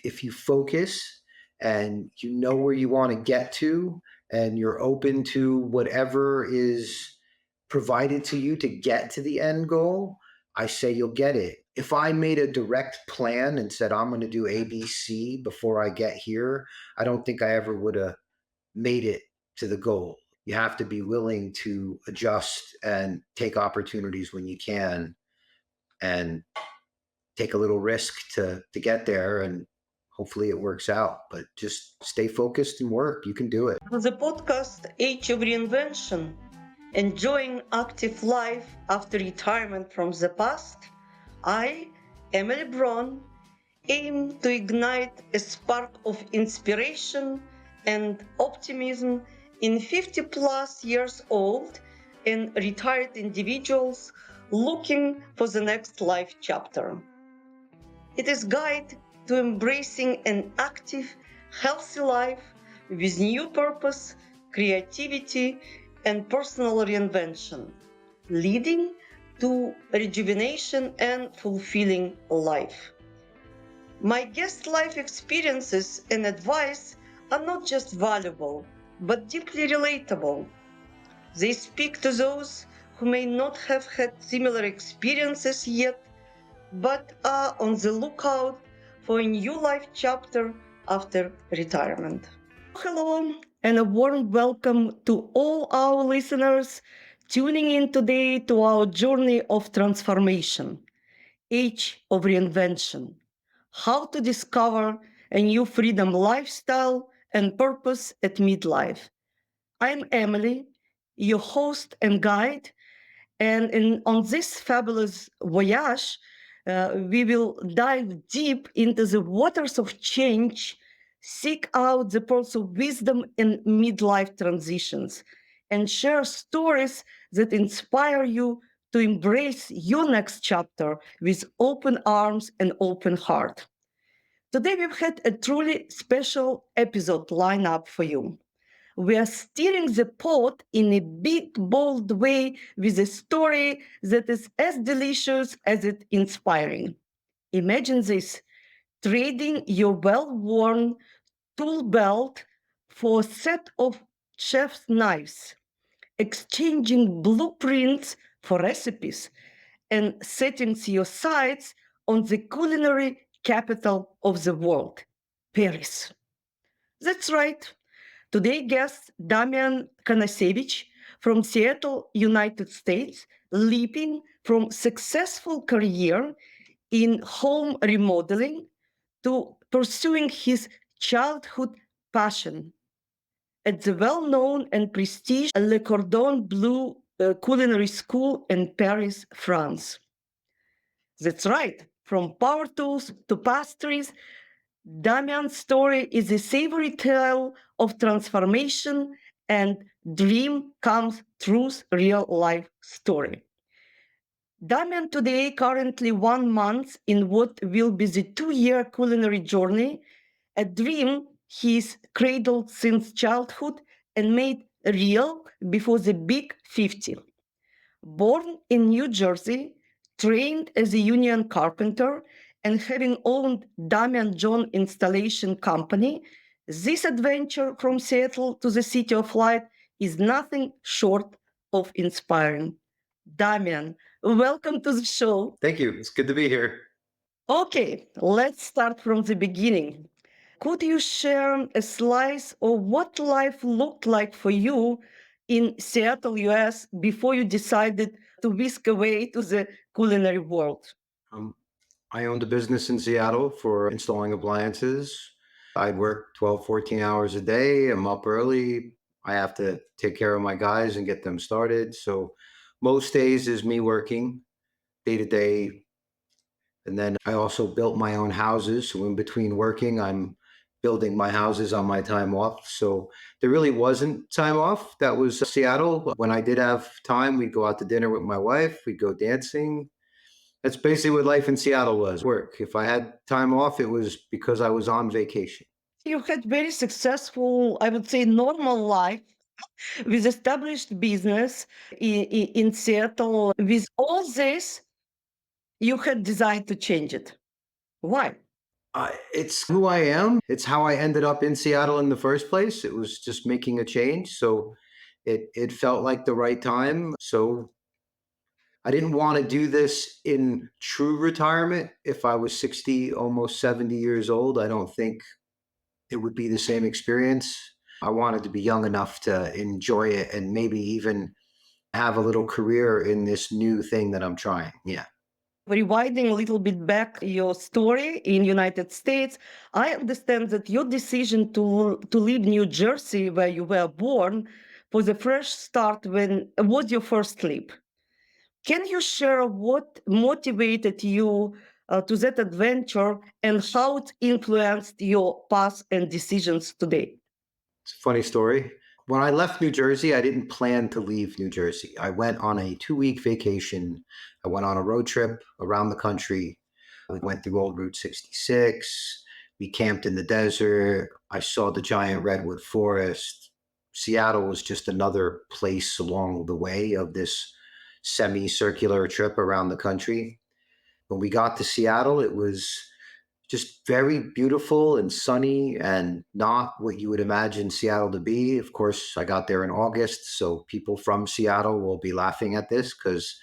If you focus and you know where you want to get to, and you're open to whatever is provided to you to get to the end goal, I say you'll get it. If I made a direct plan and said, I'm going to do ABC before I get here, I don't think I ever would have made it to the goal. You have to be willing to adjust and take opportunities when you can and take a little risk to get there, and hopefully it works out. But just stay focused and work. You can do it. The podcast Age of Reinvention, enjoying active life after retirement from the past, I, Emily Braun, aim to ignite a spark of inspiration and optimism in 50 plus years old and retired individuals looking for the next life chapter. It is guide to embracing an active, healthy life with new purpose, creativity, and personal reinvention, leading to rejuvenation and fulfilling life. My guest life experiences and advice are not just valuable, but deeply relatable. They speak to those who may not have had similar experiences yet, but are on the lookout for a new life chapter after retirement. Hello, and a warm welcome to all our listeners tuning in today to our journey of transformation, Age of Reinvention, how to discover a new freedom lifestyle and purpose at midlife. I'm Emily, your host and guide, and on this fabulous voyage, we will dive deep into the waters of change, seek out the pearls of wisdom in midlife transitions, and share stories that inspire you to embrace your next chapter with open arms and open heart. Today, we've had a truly special episode lined up for you. We are steering the pot in a big, bold way with a story that is as delicious as it's inspiring. Imagine this: trading your well worn tool belt for a set of chef's knives, exchanging blueprints for recipes, and setting your sights on the culinary capital of the world, Paris. That's right. Today guest Damian Konasiewicz from Seattle, United States, leaping from successful career in home remodeling to pursuing his childhood passion at the well-known and prestigious Le Cordon Bleu Culinary School in Paris, France. That's right. From power tools to pastries, Damian's story is a savory tale of transformation and dream comes truth real life story. Damian today currently 1 month in what will be the 2 year culinary journey, a dream he's cradled since childhood and made real before the big 50. Born in New Jersey, trained as a union carpenter, and having owned Damian John Installation Company, this adventure from Seattle to the City of Light is nothing short of inspiring. Damian, welcome to the show. Thank you. It's good to be here. Okay, let's start from the beginning. Could you share a slice of what life looked like for you in Seattle, US, before you decided to whisk away to the culinary world? Um, I owned a business in Seattle for installing appliances. I'd work 12, 14 hours a day. I'm up early. I have to take care of my guys and get them started. So most days is me working day to day. And then I also built my own houses. So in between working, I'm building my houses on my time off. So there really wasn't time off. That was Seattle. When I did have time, we'd go out to dinner with my wife. We'd go dancing. That's basically what life in Seattle was, work. If I had time off, it was because I was on vacation. You had very successful, I would say, normal life with established business in Seattle. With all this, you had decided to change it. Why? It's who I am. It's how I ended up in Seattle in the first place. It was just making a change. So it felt like the right time. So I didn't want to do this in true retirement. If I was 60, almost 70 years old, I don't think it would be the same experience. I wanted to be young enough to enjoy it and maybe even have a little career in this new thing that I'm trying. Yeah. Rewinding a little bit back your story in United States, I understand that your decision to leave New Jersey, where you were born, was a fresh start when was your first leap. Can you share what motivated you to that adventure and how it influenced your path and decisions today? It's a funny story. When I left New Jersey, I didn't plan to leave New Jersey. I went on a 2 week vacation. I went on a road trip around the country. We went through old Route 66. We camped in the desert. I saw the giant redwood forest. Seattle was just another place along the way of this semicircular trip around the country. When we got to Seattle, it was just very beautiful and sunny and not what you would imagine Seattle to be. Of course, I got there in August, so people from Seattle will be laughing at this because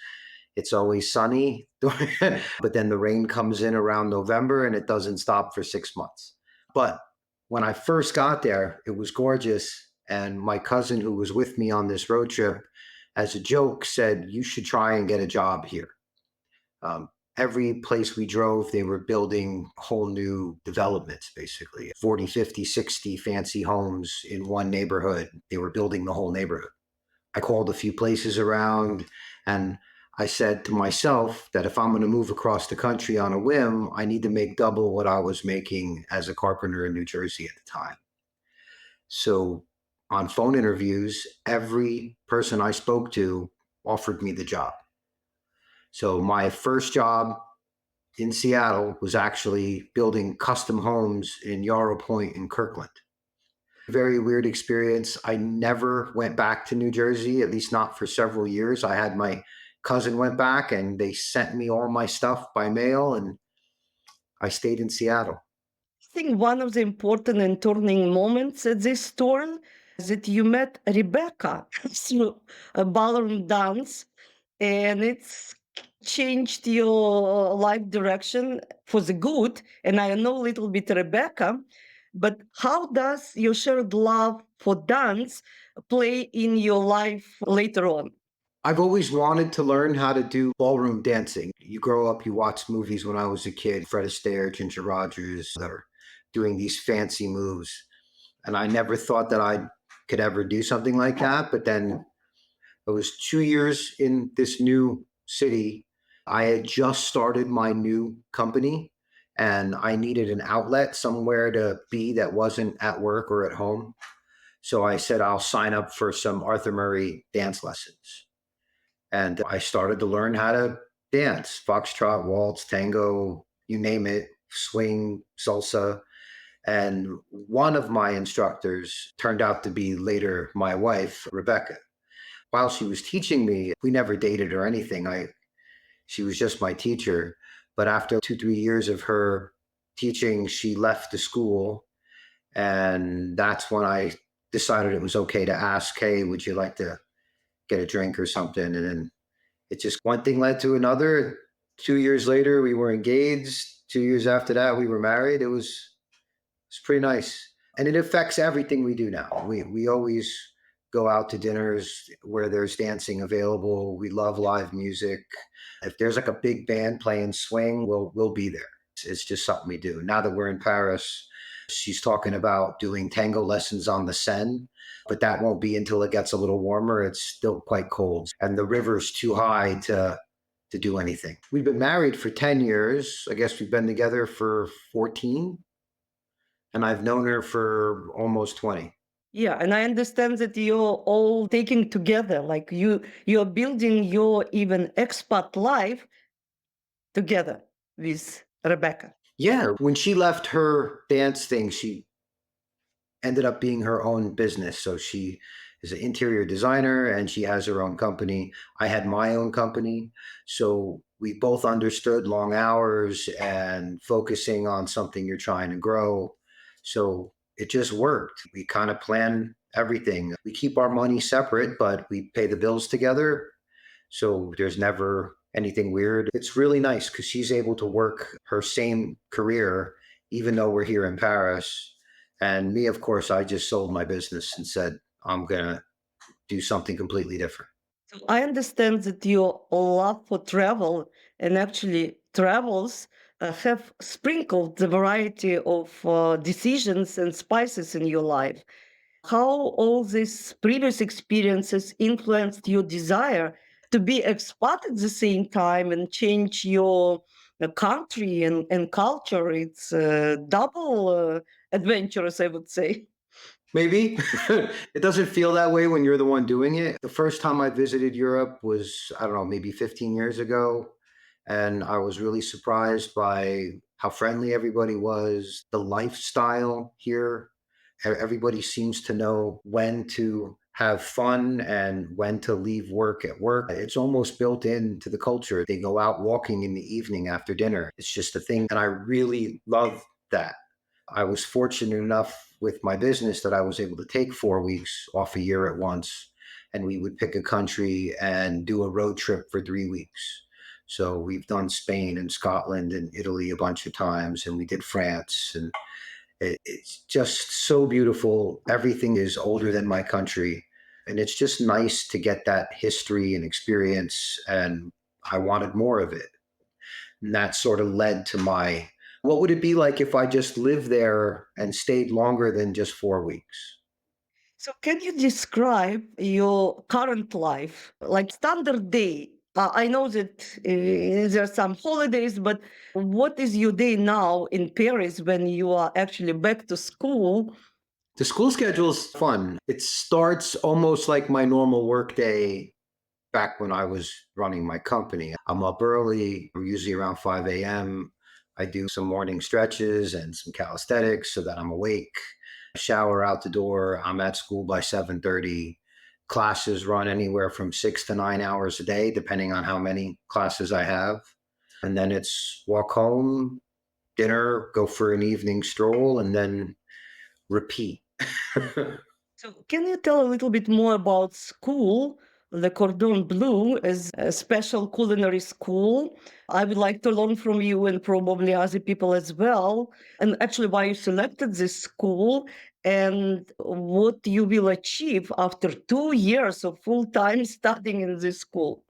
it's always sunny. But then the rain comes in around November and it doesn't stop for 6 months. But when I first got there, it was gorgeous. And my cousin, who was with me on this road trip, as a joke, said, "You should try and get a job here." Um, every place we drove, they were building whole new developments, basically 40, 50, 60 fancy homes in one neighborhood. They were building the whole neighborhood. I called a few places around and I said to myself that if I'm going to move across the country on a whim, I need to make double what I was making as a carpenter in New Jersey at the time. So on phone interviews, every person I spoke to offered me the job. So my first job in Seattle was actually building custom homes in Yarrow Point in Kirkland. Very weird experience. I never went back to New Jersey, at least not for several years. I had my cousin went back and they sent me all my stuff by mail and I stayed in Seattle. I think one of the important and turning moments at this turn is that you met Rebecca through a ballroom dance, and it's changed your life direction for the good. And I know a little bit Rebecca, but how does your shared love for dance play in your life later on? I've always wanted to learn how to do ballroom dancing. You grow up, you watch movies when I was a kid, Fred Astaire, Ginger Rogers, that are doing these fancy moves. And I never thought that I could ever do something like that. But then it was 2 years in this new city. I had just started my new company and I needed an outlet somewhere to be that wasn't at work or at home. So I said, I'll sign up for some Arthur Murray dance lessons. And I started to learn how to dance foxtrot, waltz, tango, you name it, swing, salsa. And one of my instructors turned out to be later my wife, Rebecca. While she was teaching me, we never dated or anything. She was just my teacher. But after 2, 3 years of her teaching, she left the school. And that's when I decided it was okay to ask, "Hey, would you like to get a drink or something?" And then it just one thing led to another. 2 years later, we were engaged. 2 years after that, we were married. It's pretty nice. And it affects everything we do now. We always go out to dinners where there's dancing available. We love live music. If there's like a big band playing swing, we'll be there. It's just something we do. Now that we're in Paris, she's talking about doing tango lessons on the Seine, but that won't be until it gets a little warmer. It's still quite cold, and the river's too high to do anything. We've been married for 10 years. I guess we've been together for 14, and I've known her for almost 20. Yeah, and I understand that you're all taking together, like you're building your even expat life together with Rebecca. Yeah, when she left her dance thing, she ended up being her own business. So she is an interior designer and she has her own company. I had my own company. So we both understood long hours and focusing on something you're trying to grow. So it just worked. We kind of plan everything. We keep our money separate, but we pay the bills together. So there's never anything weird. It's really nice because she's able to work her same career, even though we're here in Paris. And me, of course, I just sold my business and said, I'm going to do something completely different. So I understand that your love for travel and actually travels have sprinkled the variety of decisions and spices in your life. How all these previous experiences influenced your desire to be expat at the same time and change your country and culture. It's double adventurous, I would say. Maybe it doesn't feel that way when you're the one doing it. The first time I visited Europe was, I don't know, maybe 15 years ago. And I was really surprised by how friendly everybody was, the lifestyle here. Everybody seems to know when to have fun and when to leave work at work. It's almost built into the culture. They go out walking in the evening after dinner. It's just a thing. And I really love that. I was fortunate enough with my business that I was able to take 4 weeks off a year at once, and we would pick a country and do a road trip for 3 weeks. So we've done Spain and Scotland and Italy a bunch of times, and we did France, and it's just so beautiful. Everything is older than my country, and it's just nice to get that history and experience. And I wanted more of it. And that sort of led to my what would it be like if I just lived there and stayed longer than just 4 weeks? So, can you describe your current life, like standard day? I know that there are some holidays, but what is your day now in Paris when you are actually back to school? The school schedule is fun. It starts almost like my normal work day back when I was running my company. I'm up early, usually around 5 a.m. I do some morning stretches and some calisthenics so that I'm awake. Shower out the door. I'm at school by 7:30. Classes run anywhere from 6 to 9 hours a day, depending on how many classes I have. And then it's walk home, dinner, go for an evening stroll, and then repeat. So, can you tell a little bit more about school? The Cordon Bleu is a special culinary school. I would like to learn from you and probably other people as well. And actually, why you selected this school and what you will achieve after 2 years of full time studying in this school.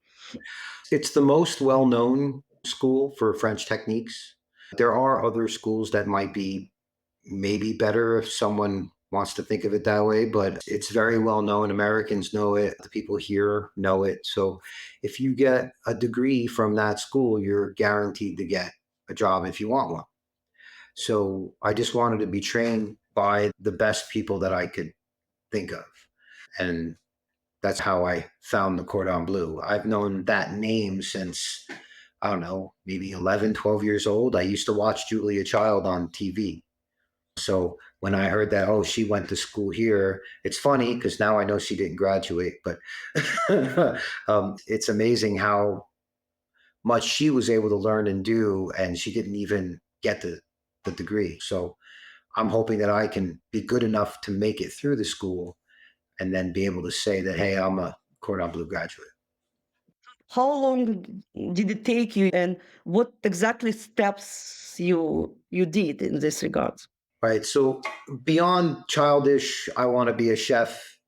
It's the most well known school for French techniques. There are other schools that might be maybe better if someone wants to think of it that way, but it's very well known. Americans know it, the people here know it. So if you get a degree from that school, you're guaranteed to get a job if you want one. So I just wanted to be trained by the best people that I could think of. And that's how I found the Cordon Bleu. I've known that name since, I don't know, maybe 11, 12 years old. I used to watch Julia Child on TV. So when I heard that, oh, she went to school here, it's funny because now I know she didn't graduate, but it's amazing how much she was able to learn and do, and she didn't even get the degree. So I'm hoping that I can be good enough to make it through the school and then be able to say that, hey, I'm a Cordon Bleu graduate. How long did it take you and what exactly steps you did in this regard? Right. So beyond childish, I want to be a chef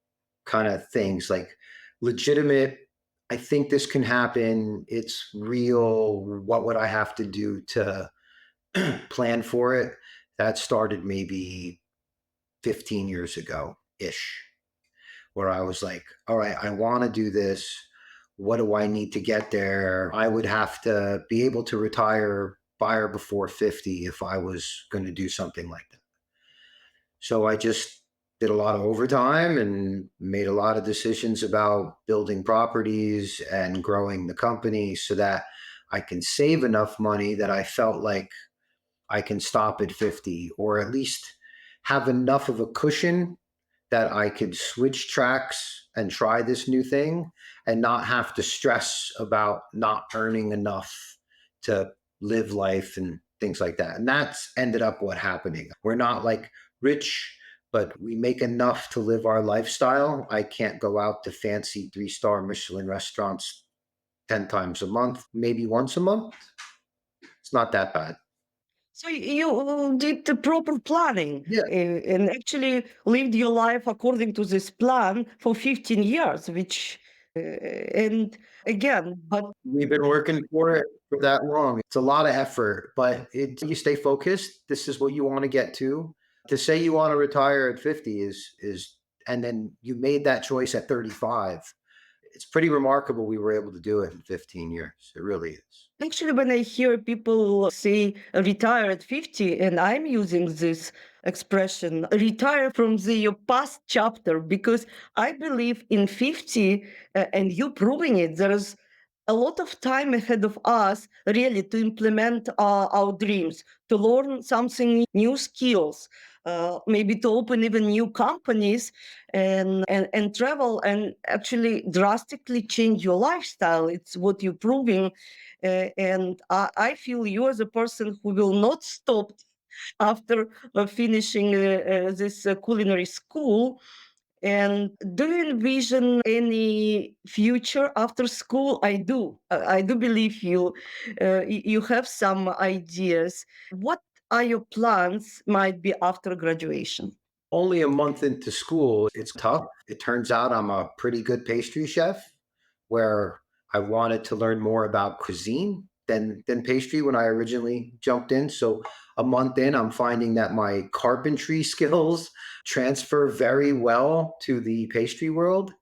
kind of things, like legitimate, I think this can happen. It's real. What would I have to do to plan for it? That started maybe 15 years ago ish, where I was like, all right, I want to do this. What do I need to get there? I would have to be able to retire by or before 50 if I was going to do something like that. So I just did a lot of overtime and made a lot of decisions about building properties and growing the company so that I can save enough money that I felt like I can stop at 50 or at least have enough of a cushion that I could switch tracks and try this new thing and not have to stress about not earning enough to live life and things like that. And that's ended up what happening. We're not like rich, but we make enough to live our lifestyle. I can't go out to fancy 3-star Michelin restaurants 10 times a month, maybe once a month. It's not that bad. So you did the proper planning Yeah. and actually lived your life according to this plan for 15 years, which, and again, but We've been working for it for that long. It's a lot of effort, but you stay focused. This is what you want to get to. To say you want to retire at 50 is and then you made that choice at 35. It's pretty remarkable we were able to do it in 15 years. It really is. actually, when I hear people say retire at 50, and I'm using this expression, retire from the past chapter, because I believe in 50, and you proving it, there is a lot of time ahead of us really to implement our dreams, to learn something new skills, maybe to open even new companies and travel and actually drastically change your lifestyle. It's what you're proving. And I feel you as a person who will not stop after finishing this culinary school. And do you envision any future after school? I do. I do believe you. You have some ideas. What are your plans? Might be after graduation. Only a month into school, it's tough. It turns out I'm a pretty good pastry chef where I wanted to learn more about cuisine than pastry when I originally jumped in. So a month in, I'm finding that my carpentry skills transfer very well to the pastry world.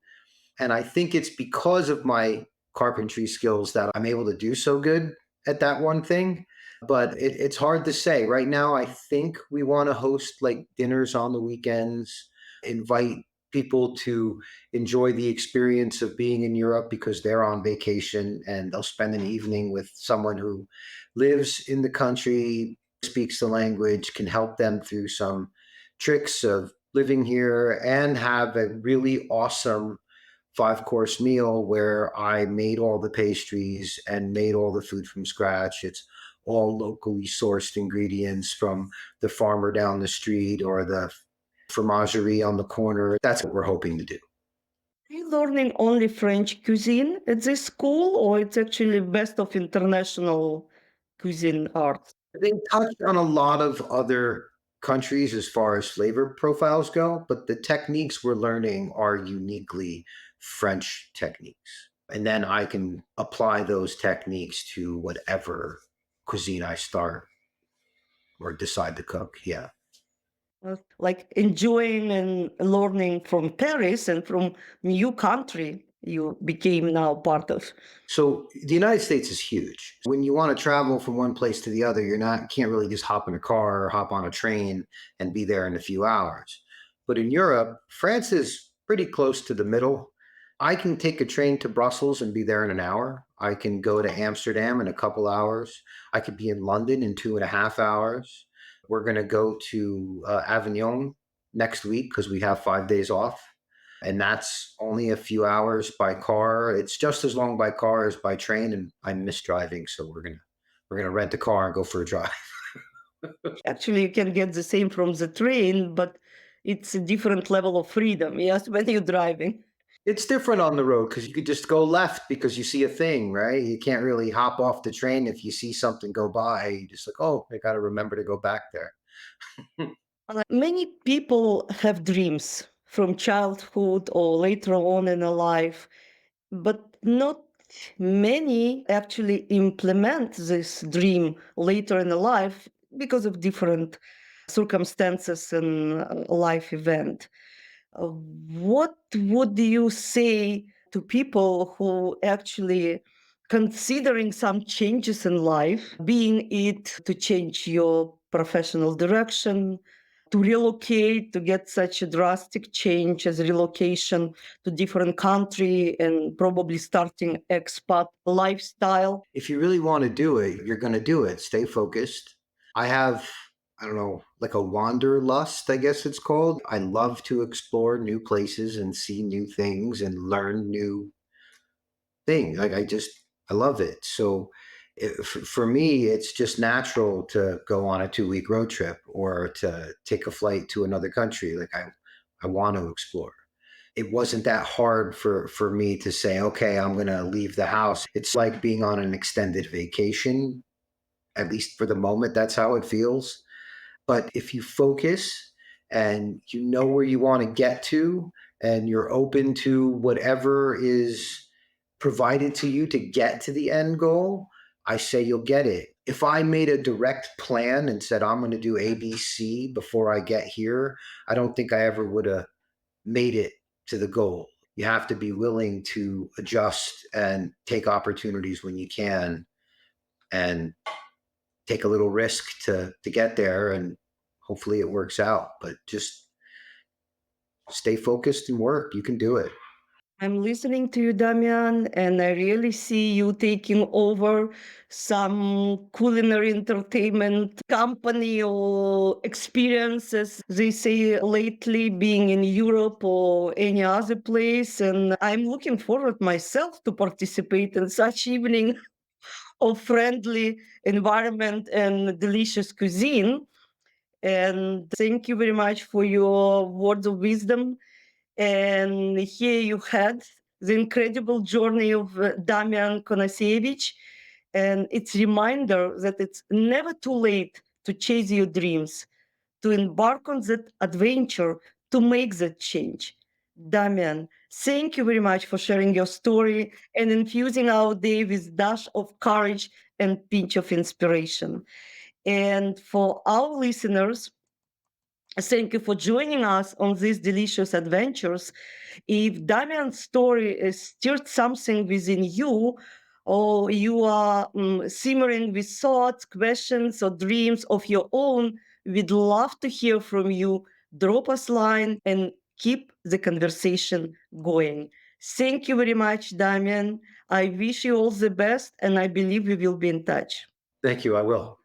And I think it's because of my carpentry skills that I'm able to do so good at that one thing. But it's hard to say. Right now, I think we want to host like dinners on the weekends, invite people to enjoy the experience of being in Europe because they're on vacation and they'll spend an evening with someone who lives in the country, speaks the language, can help them through some tricks of living here and have a really awesome 5-course meal where I made all the pastries and made all the food from scratch. It's all locally sourced ingredients from the farmer down the street or the fromagerie on the corner. That's what we're hoping to do. Are you learning only French cuisine at this school, or it's actually best of international cuisine arts? They touch on a lot of other countries as far as flavor profiles go, but the techniques we're learning are uniquely French techniques. And then I can apply those techniques to whatever cuisine I start or decide to cook. Yeah. Like enjoying and learning from Paris and from new country you became now part of. So the United States is huge. When you want to travel from one place to the other, you're not can't really just hop in a car or hop on a train and be there in a few hours. But in Europe, France is pretty close to the middle. I can take a train to Brussels and be there in an hour. I can go to Amsterdam in a couple hours. I could be in London in 2.5 hours. We're going to go to Avignon next week because we have 5 days off and that's only a few hours by car. It's just as long by car as by train, and I miss driving, so we're gonna rent a car and go for a drive. Actually, you can get the same from the train, but it's a different level of freedom. Yes, when you're driving. It's different on the road because you could just go left because you see a thing, right? You can't really hop off the train if you see something go by. You just like, oh, I got to remember to go back there. Many people have dreams from childhood or later on in a life, but not many actually implement this dream later in a life because of different circumstances and life event. What would you say to people who actually considering some changes in life, being it to change your professional direction, to relocate, to get such a drastic change as relocation to different country and probably starting expat lifestyle? If you really want to do it, you're going to do it. Stay focused. I have I don't know, like a wanderlust, I guess it's called. I love to explore new places and see new things and learn new things. I love it. So for me, it's just natural to go on a 2 week road trip or to take a flight to another country. I want to explore. It wasn't that hard for me to say, okay, I'm going to leave the house. It's like being on an extended vacation, at least for the moment. That's how it feels. But if you focus and you know where you want to get to, and you're open to whatever is provided to you to get to the end goal, I say you'll get it. If I made a direct plan and said, I'm going to do ABC before I get here, I don't think I ever would have made it to the goal. You have to be willing to adjust and take opportunities when you can and take a little risk to get there, and hopefully it works out. But just stay focused and work. You can do it. I'm listening to you, Damian, and I really see you taking over some culinary entertainment company or experiences. They say lately being in Europe or any other place. And I'm looking forward myself to participate in such evening of friendly environment and delicious cuisine. And thank you very much for your words of wisdom. And here you had the incredible journey of Damian Konasiewicz. And it's a reminder that it's never too late to chase your dreams, to embark on that adventure, to make that change. Damian, thank you very much for sharing your story and infusing our day with dash of courage and pinch of inspiration. And for our listeners, thank you for joining us on these delicious adventures. If Damian's story has stirred something within you, or you are simmering with thoughts, questions, or dreams of your own, we'd love to hear from you. Drop us a line and keep the conversation going. Thank you very much, Damian. I wish you all the best, and I believe we will be in touch. Thank you. I will.